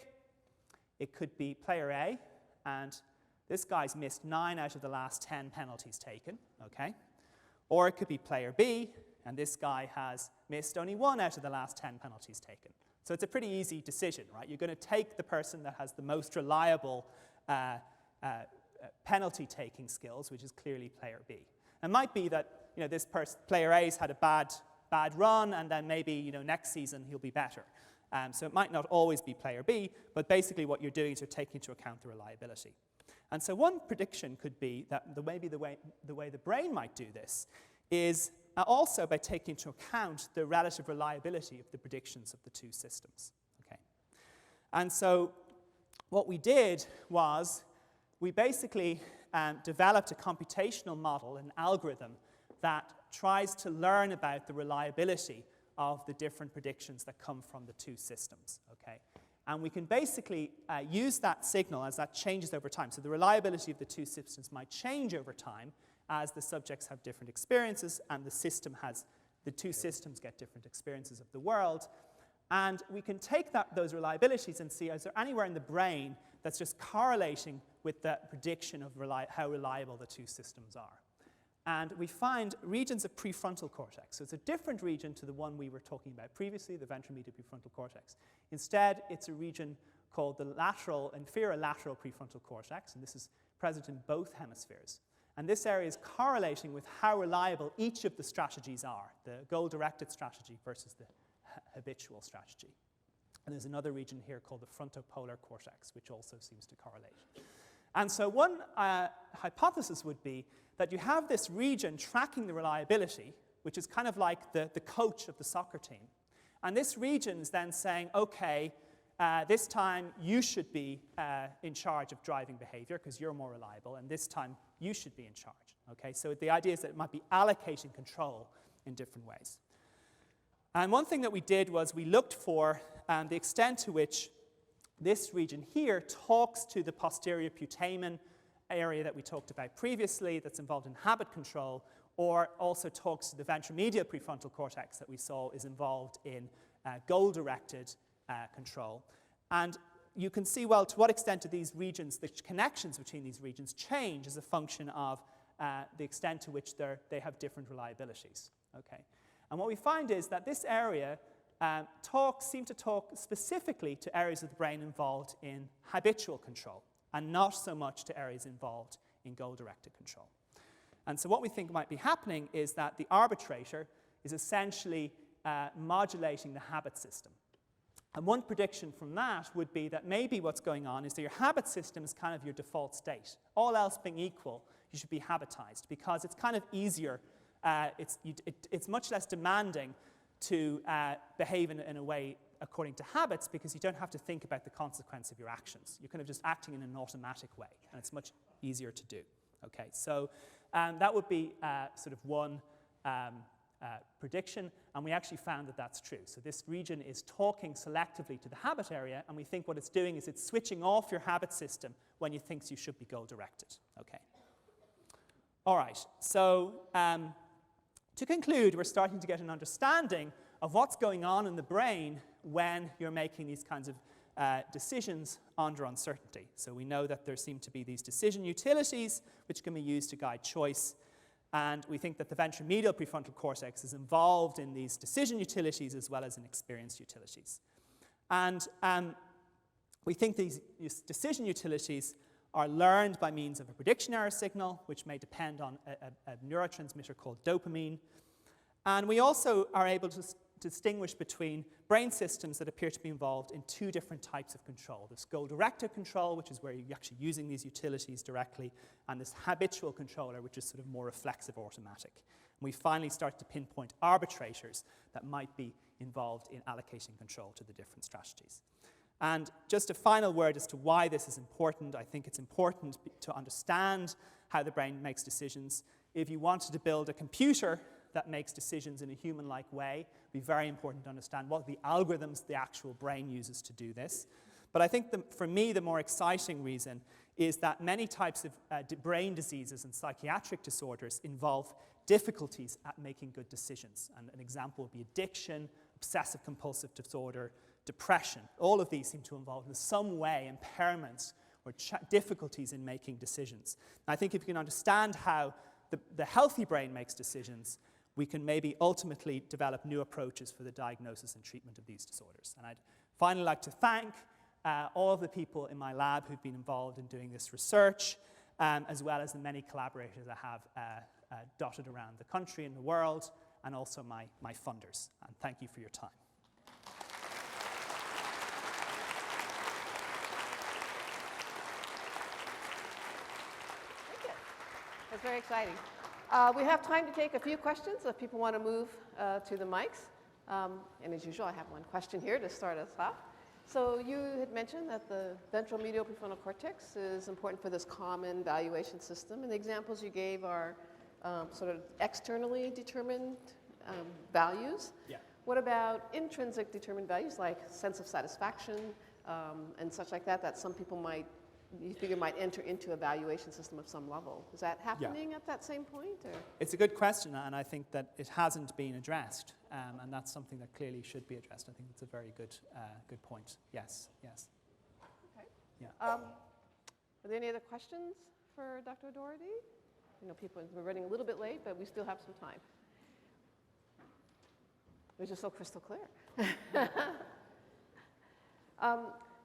It could be player A, and this guy's missed 9 out of the last 10 penalties taken, okay? Or it could be player B, and this guy has missed only 1 out of the last 10 penalties taken. So it's a pretty easy decision, right? You're going to take the person that has the most reliable penalty-taking skills, which is clearly player B. It might be that this player A's had a bad run, and then maybe next season he'll be better. So it might not always be player B, but basically what you're doing is you're taking into account the reliability. And so one prediction could be that maybe the way the brain might do this is also by taking into account the relative reliability of the predictions of the two systems. Okay. And so what we did was we basically developed a computational model, an algorithm, that tries to learn about the reliability of the different predictions that come from the two systems, okay? And we can basically use that signal as that changes over time. So the reliability of the two systems might change over time as the subjects have different experiences and the two systems get different experiences of the world. And we can take those reliabilities and see, is there anywhere in the brain that's just correlating with the prediction of how reliable the two systems are. And we find regions of prefrontal cortex. So it's a different region to the one we were talking about previously, the ventromedial prefrontal cortex. Instead, it's a region called the inferior lateral prefrontal cortex, and this is present in both hemispheres. And this area is correlating with how reliable each of the strategies are, the goal-directed strategy versus the habitual strategy. And there's another region here called the frontopolar cortex, which also seems to correlate. And so one hypothesis would be that you have this region tracking the reliability, which is kind of like the coach of the soccer team. And this region is then saying, okay, this time you should be in charge of driving behavior because you're more reliable, and this time you should be in charge. Okay, so the idea is that it might be allocating control in different ways. And one thing that we did was we looked for the extent to which this region here talks to the posterior putamen area that we talked about previously that's involved in habit control, or also talks to the ventromedial prefrontal cortex that we saw is involved in goal-directed control. And you can see, well, to what extent do these regions, the connections between these regions change as a function of the extent to which they have different reliabilities. Okay. And what we find is that this area seem to talk specifically to areas of the brain involved in habitual control, and not so much to areas involved in goal-directed control. And so what we think might be happening is that the arbitrator is essentially modulating the habit system. And one prediction from that would be that maybe what's going on is that your habit system is kind of your default state. All else being equal, you should be habitized, because it's kind of easier, it's much less demanding to behave in a way according to habits, because you don't have to think about the consequence of your actions. You're kind of just acting in an automatic way, and it's much easier to do. Okay, so that would be sort of one prediction, and we actually found that that's true. So this region is talking selectively to the habit area, and we think what it's doing is it's switching off your habit system when you think you should be goal-directed. Okay. All right, so to conclude, we're starting to get an understanding of what's going on in the brain when you're making these kinds of decisions under uncertainty. So we know that there seem to be these decision utilities which can be used to guide choice. And we think that the ventromedial prefrontal cortex is involved in these decision utilities as well as in experience utilities. And we think these decision utilities are learned by means of a prediction error signal, which may depend on a neurotransmitter called dopamine. And we also are able to distinguish between brain systems that appear to be involved in two different types of control. This goal-directed control, which is where you're actually using these utilities directly, and this habitual controller, which is sort of more reflexive automatic. And we finally start to pinpoint arbitrators that might be involved in allocating control to the different strategies. And just a final word as to why this is important. I think it's important to understand how the brain makes decisions. If you wanted to build a computer that makes decisions in a human-like way, it'd be very important to understand what the algorithms the actual brain uses to do this. But I think for me, the more exciting reason is that many types of brain diseases and psychiatric disorders involve difficulties at making good decisions. And an example would be addiction, obsessive-compulsive disorder, depression. All of these seem to involve in some way impairments or difficulties in making decisions. And I think if you can understand how the healthy brain makes decisions, we can maybe ultimately develop new approaches for the diagnosis and treatment of these disorders. And I'd finally like to thank all of the people in my lab who've been involved in doing this research, as well as the many collaborators I have dotted around the country and the world, and also my funders. And thank you for your time. Thank you. That's very exciting. We have time to take a few questions if people want to move to the mics. And as usual, I have one question here to start us off. So you had mentioned that the ventral medial prefrontal cortex is important for this common valuation system. And the examples you gave are sort of externally determined values. Yeah. What about intrinsic determined values like sense of satisfaction and such like that some people might enter into a valuation system of some level? Is that happening at that same point? Or? It's a good question, and I think that it hasn't been addressed, and that's something that clearly should be addressed. I think it's a very good point. Yes. Okay. Yeah. Are there any other questions for Dr. O'Doherty? We're running a little bit late, but we still have some time. It was just so crystal clear.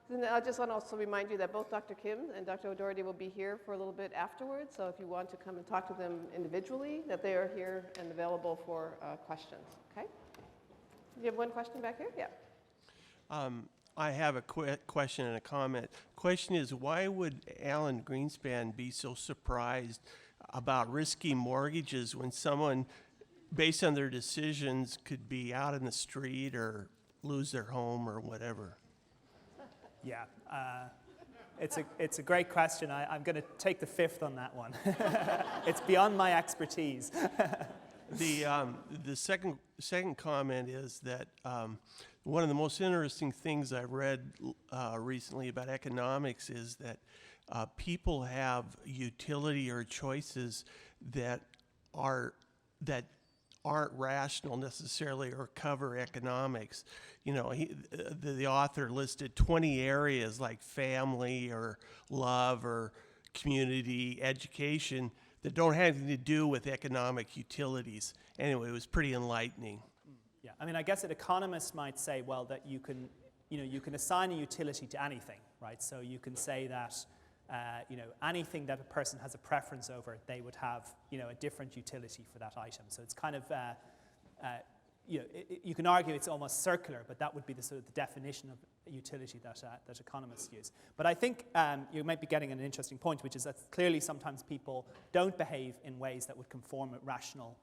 Then I just want to also remind you that both Dr. Kim and Dr. O'Doherty will be here for a little bit afterwards. So if you want to come and talk to them individually, that they are here and available for questions. Okay? You have one question back here? Yeah. I have a question and a comment. Question is, why would Alan Greenspan be so surprised about risky mortgages when someone, based on their decisions, could be out in the street or lose their home or whatever? Yeah, it's a great question. I'm going to take the fifth on that one. It's beyond my expertise. The second comment is that one of the most interesting things I've read recently about economics is that people have utility or choices that aren't rational necessarily or cover economics. The author listed 20 areas like family or love or community, education that don't have anything to do with economic utilities. Anyway, it was pretty enlightening. Yeah, I mean, I guess that economists might say, well, that you can assign a utility to anything, right? So you can say that anything that a person has a preference over, they would have, a different utility for that item. So it's kind of, you can argue it's almost circular, but that would be the sort of the definition of utility that economists use. But I think you might be getting an interesting point, which is that clearly sometimes people don't behave in ways that would conform with rational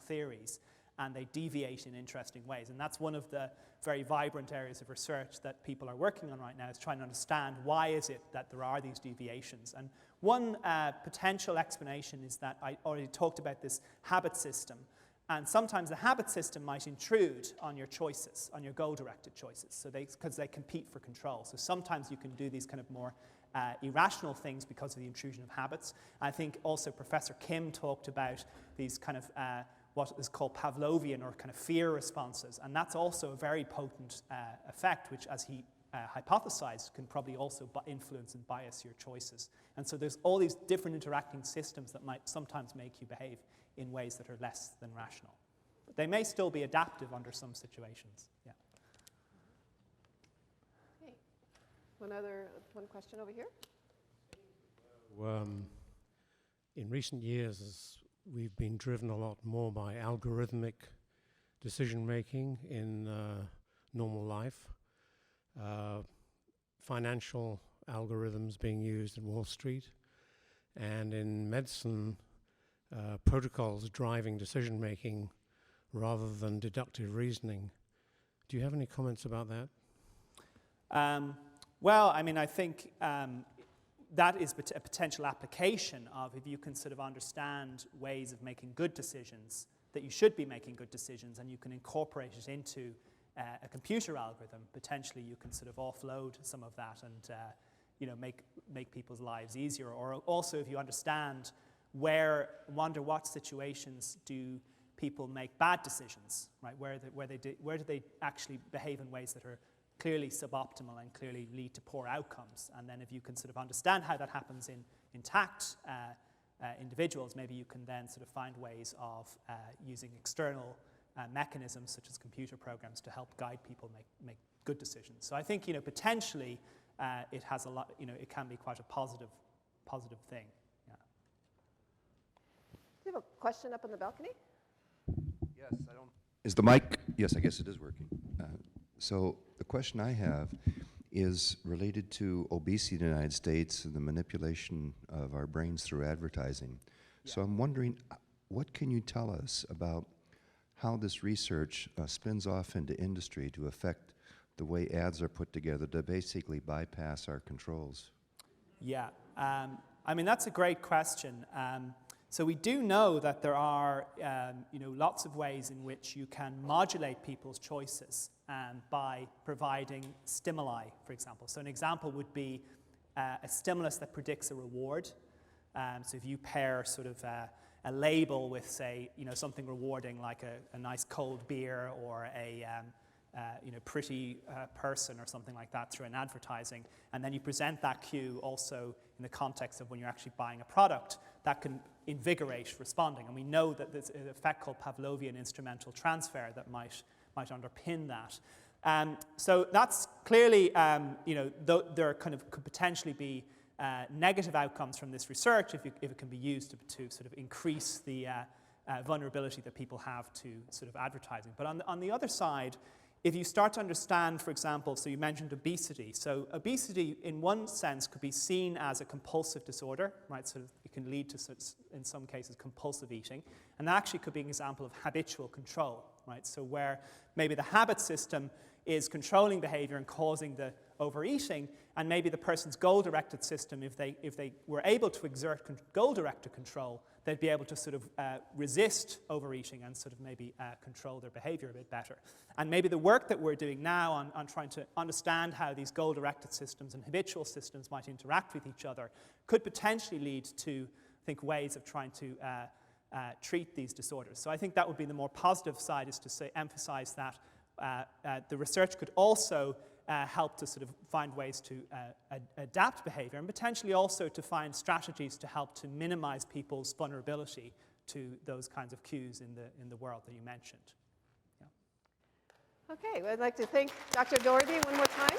theories, and they deviate in interesting ways. And that's one of the very vibrant areas of research that people are working on right now, is trying to understand why is it that there are these deviations. And one potential explanation is that I already talked about this habit system. And sometimes the habit system might intrude on your choices, on your goal-directed choices, so because they compete for control. So sometimes you can do these kind of more irrational things because of the intrusion of habits. I think also Professor Kim talked about these kind of what is called Pavlovian or kind of fear responses, and that's also a very potent effect, which, as he hypothesized can probably also influence and bias your choices. And so there's all these different interacting systems that might sometimes make you behave in ways that are less than rational. But they may still be adaptive under some situations. Yeah. Okay. One question over here. In recent years, we've been driven a lot more by algorithmic decision making in normal life. Financial algorithms being used in Wall Street, and in medicine, protocols driving decision making rather than deductive reasoning. Do you have any comments about that? Well, I mean, I think that is a potential application of if you can sort of understand ways of making good decisions, that you should be making good decisions, and you can incorporate it into a computer algorithm. Potentially, you can sort of offload some of that and make people's lives easier. Or also, if you understand wonder what situations do people make bad decisions, right? Where do they actually behave in ways that are clearly suboptimal and clearly lead to poor outcomes? And then if you can sort of understand how that happens in intact individuals, maybe you can then sort of find ways of using external mechanisms such as computer programs to help guide people make good decisions. So I think, potentially it has a lot, it can be quite a positive thing. Yeah. Do you have a question up on the balcony? Yes, I don't. Is the mic? Yes, I guess it is working. So the question I have is related to obesity in the United States and the manipulation of our brains through advertising. Yeah. So I'm wondering, what can you tell us about how this research spins off into industry to affect the way ads are put together to basically bypass our controls? Yeah, I mean, that's a great question. So we do know that there are lots of ways in which you can modulate people's choices by providing stimuli, for example. So an example would be a stimulus that predicts a reward. So if you pair sort of a label with, say, something rewarding like a nice cold beer or a pretty person or something like that through an advertising, and then you present that cue also in the context of when you're actually buying a product, that can invigorate responding. And we know that there's an effect called Pavlovian instrumental transfer that might underpin that. So that's clearly, there could potentially be negative outcomes from this research if it can be used to sort of increase the vulnerability that people have to sort of advertising. But on the other side, if you start to understand, for example, so you mentioned obesity. So obesity, in one sense, could be seen as a compulsive disorder, right? So it can lead to, in some cases, compulsive eating. And that actually could be an example of habitual control, right? So where maybe the habit system is controlling behavior and causing the overeating, and maybe the person's goal-directed system, if they were able to exert goal-directed control, they'd be able to sort of resist overeating and sort of maybe control their behavior a bit better. And maybe the work that we're doing now on trying to understand how these goal-directed systems and habitual systems might interact with each other could potentially lead to, I think, ways of trying to treat these disorders. So I think that would be the more positive side, is to emphasize that the research could also help to sort of find ways to adapt behavior, and potentially also to find strategies to help to minimize people's vulnerability to those kinds of cues in the world that you mentioned. Yeah. Okay, well, I'd like to thank Dr. Doherty one more time.